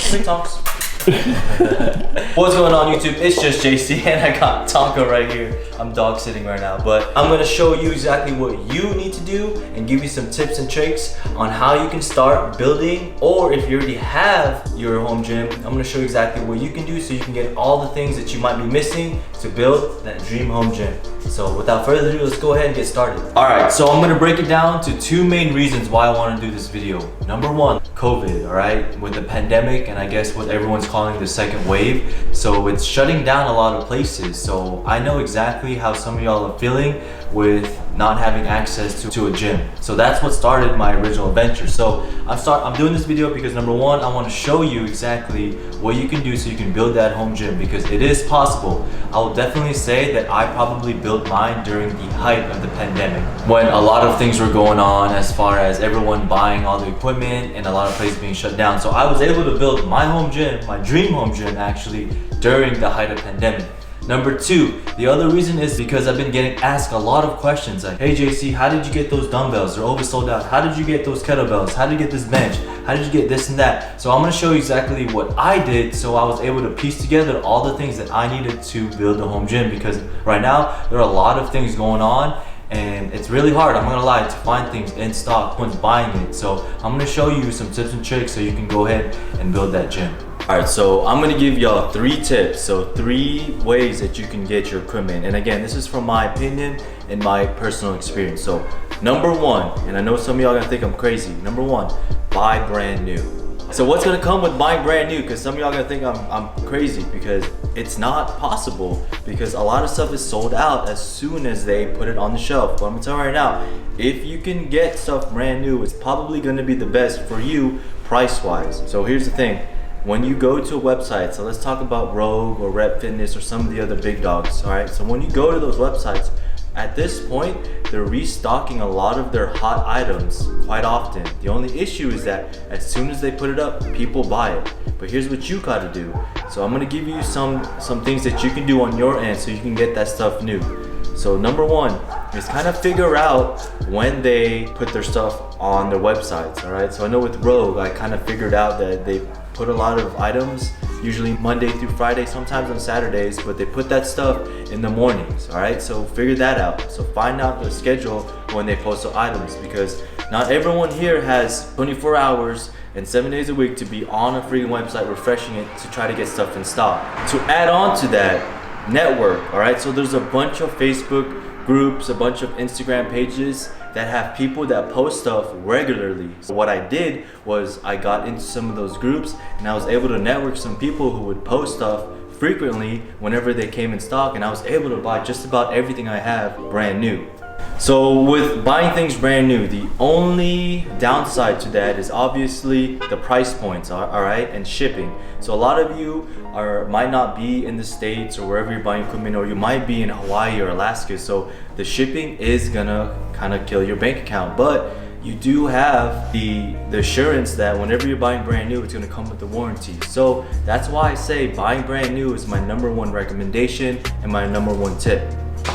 TikToks. What's going on YouTube? It's just JC and I got Tonka right here. I'm dog sitting right now, but I'm gonna show you exactly what you need to do and give you some tips and tricks on how you can start building, or if you already have your home gym, I'm gonna show you exactly what you can do so you can get all the things that you might be missing to build that dream home gym. So without further ado, let's go ahead and get started. Alright, so I'm gonna break it down to two main reasons why I wanna do this video. Number one, COVID, alright? With the pandemic and I guess what everyone's calling the second wave. So it's shutting down a lot of places. So I know exactly how some of y'all are feeling with not having access to a gym. So that's what started my original venture. So I'm doing this video because number one, I want to show you exactly what you can do so you can build that home gym, because it is possible. I will definitely say that I probably built mine during the height of the pandemic, when a lot of things were going on as far as everyone buying all the equipment and a lot of places being shut down. So I was able to build my home gym, my dream home gym actually, during the height of pandemic. Number two, the other reason is because I've been getting asked a lot of questions like, hey JC, how did you get those dumbbells? They're always sold out. How did you get those kettlebells? How did you get this bench? How did you get this and that? So I'm gonna show you exactly what I did, so I was able to piece together all the things that I needed to build a home gym, because right now there are a lot of things going on and it's really hard, I'm not gonna lie, to find things in stock when buying it. So I'm gonna show you some tips and tricks so you can go ahead and build that gym. Alright, so I'm gonna give y'all 3 tips, so 3 ways that you can get your equipment. And again, this is from my opinion and my personal experience. So number one, and I know some of y'all gonna think I'm crazy, number one, buy brand new. So what's gonna come with buying brand new? Because some of y'all gonna think I'm crazy, because it's not possible, because a lot of stuff is sold out as soon as they put it on the shelf. But I'm gonna tell you right now, if you can get stuff brand new, it's probably gonna be the best for you price-wise. So here's the thing. When you go to a website, so let's talk about Rogue or Rep Fitness or some of the other big dogs, all right? So when you go to those websites, at this point, they're restocking a lot of their hot items quite often. The only issue is that as soon as they put it up, people buy it. But here's what you gotta do. So I'm gonna give you some things that you can do on your end so you can get that stuff new. So number one is kind of figure out when they put their stuff on their websites, all right? So I know with Rogue, I kind of figured out that they put a lot of items, usually Monday through Friday, sometimes on Saturdays, but they put that stuff in the mornings, all right? So figure that out. So find out the schedule when they post the items, because not everyone here has 24 hours and 7 days a week to be on a freaking website refreshing it to try to get stuff in stock. To add on to that, network, all right? So there's a bunch of Facebook groups, a bunch of Instagram pages that have people that post stuff regularly. So what I did was I got into some of those groups and I was able to network some people who would post stuff frequently whenever they came in stock, and I was able to buy just about everything I have brand new. So with buying things brand new, the only downside to that is obviously the price points, all right, and shipping. So a lot of you might not be in the States or wherever you're buying equipment, or you might be in Hawaii or Alaska. So the shipping is gonna kind of kill your bank account, but you do have the assurance that whenever you're buying brand new, it's gonna come with the warranty. So that's why I say buying brand new is my number one recommendation and my number one tip.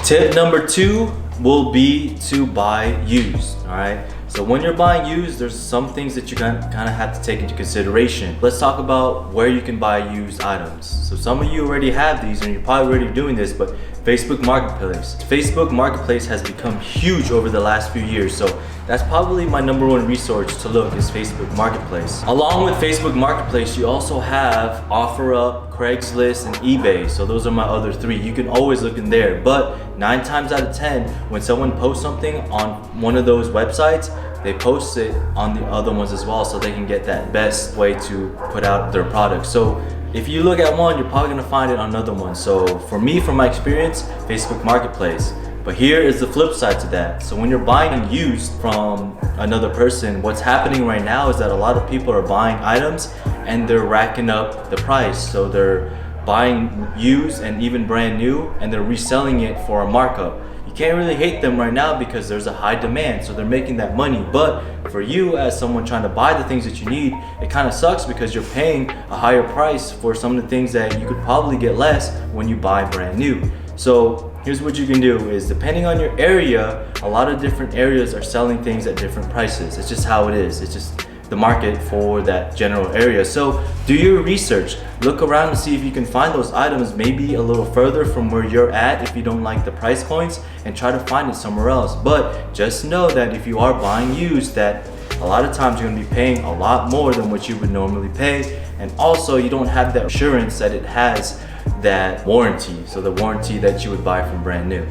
Tip number 2 will be to buy used, all right? So when you're buying used, there's some things that you kind of have to take into consideration. Let's talk about where you can buy used items. So some of you already have these and you're probably already doing this, but Facebook Marketplace. Facebook Marketplace has become huge over the last few years. So that's probably my number one resource to look, is Facebook Marketplace. Along with Facebook Marketplace, you also have OfferUp, Craigslist, and eBay. So those are my other 3. You can always look in there, but 9 times out of 10, when someone posts something on one of those websites, they post it on the other ones as well, so they can get that best way to put out their product. So if you look at one, you're probably gonna find it on another one. So for me, from my experience, Facebook Marketplace. But here is the flip side to that. So when you're buying used from another person, what's happening right now is that a lot of people are buying items and they're racking up the price. So they're buying used and even brand new, and they're reselling it for a markup. You can't really hate them right now because there's a high demand, so they're making that money. But for you, as someone trying to buy the things that you need, it kind of sucks because you're paying a higher price for some of the things that you could probably get less when you buy brand new. So here's what you can do is, depending on your area, a lot of different areas are selling things at different prices. It's just how it is. It's just the market for that general area. So do your research, look around and see if you can find those items maybe a little further from where you're at if you don't like the price points, and try to find it somewhere else. But just know that if you are buying used, that a lot of times you're going to be paying a lot more than what you would normally pay, and also you don't have that assurance that it has that warranty, so the warranty that you would buy from brand new.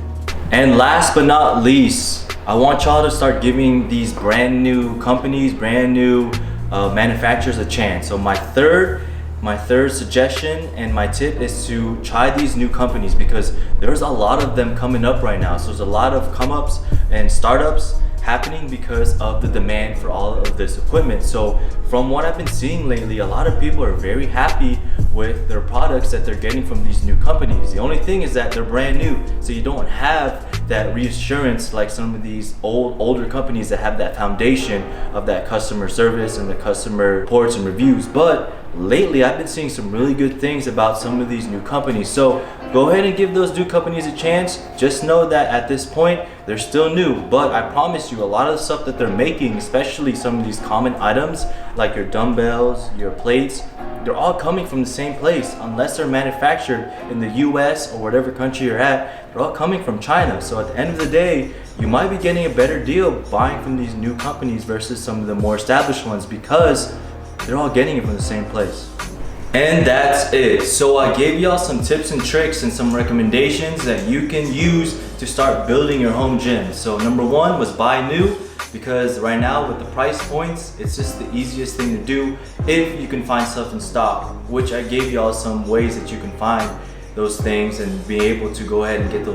And last but not least, I want y'all to start giving these brand new companies, brand new manufacturers a chance. So my third suggestion and my tip is to try these new companies, because there's a lot of them coming up right now. So there's a lot of come ups and startups happening because of the demand for all of this equipment. So from what I've been seeing lately, a lot of people are very happy with their products that they're getting from these new companies. The only thing is that they're brand new, so you don't have that reassurance like some of these older companies that have that foundation of that customer service and the customer reports and reviews. But lately I've been seeing some really good things about some of these new companies. So go ahead and give those new companies a chance. Just know that at this point they're still new, but I promise you a lot of the stuff that they're making, especially some of these common items like your dumbbells, your plates, they're all coming from the same place. Unless they're manufactured in the US or whatever country you're at, they're all coming from China. So at the end of the day, you might be getting a better deal buying from these new companies versus some of the more established ones, because they're all getting it from the same place. And that's it. So I gave y'all some tips and tricks and some recommendations that you can use to start building your home gym. So number one was buy new, because right now with the price points, it's just the easiest thing to do if you can find stuff in stock, which I gave y'all some ways that you can find those things and be able to go ahead and get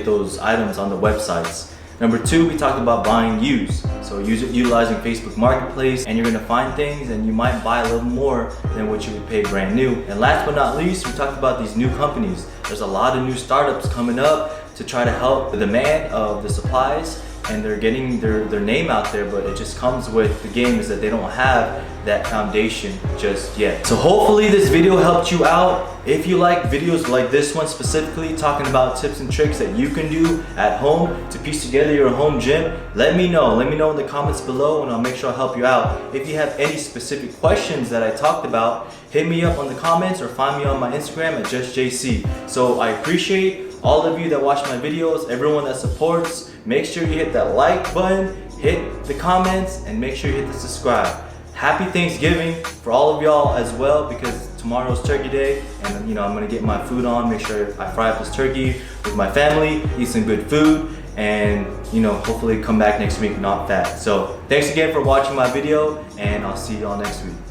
those items on the websites. Number two, we talked about buying used. So utilizing Facebook Marketplace, and you're gonna find things and you might buy a little more than what you would pay brand new. And last but not least, we talked about these new companies. There's a lot of new startups coming up to try to help the demand of the supplies, and they're getting their name out there, but it just comes with the game is that they don't have that foundation just yet. So hopefully this video helped you out. If you like videos like this one specifically, talking about tips and tricks that you can do at home to piece together your home gym, let me know. Let me know in the comments below, and I'll make sure I'll help you out. If you have any specific questions that I talked about, hit me up on the comments or find me on my Instagram at just.j.c. So I appreciate all of you that watch my videos, everyone that supports. Make sure you hit that like button, hit the comments, and make sure you hit the subscribe. Happy Thanksgiving for all of y'all as well, because tomorrow's turkey day, and I'm gonna get my food on, make sure I fry up this turkey with my family, eat some good food, and hopefully come back next week not fat. So thanks again for watching my video, and I'll see y'all next week.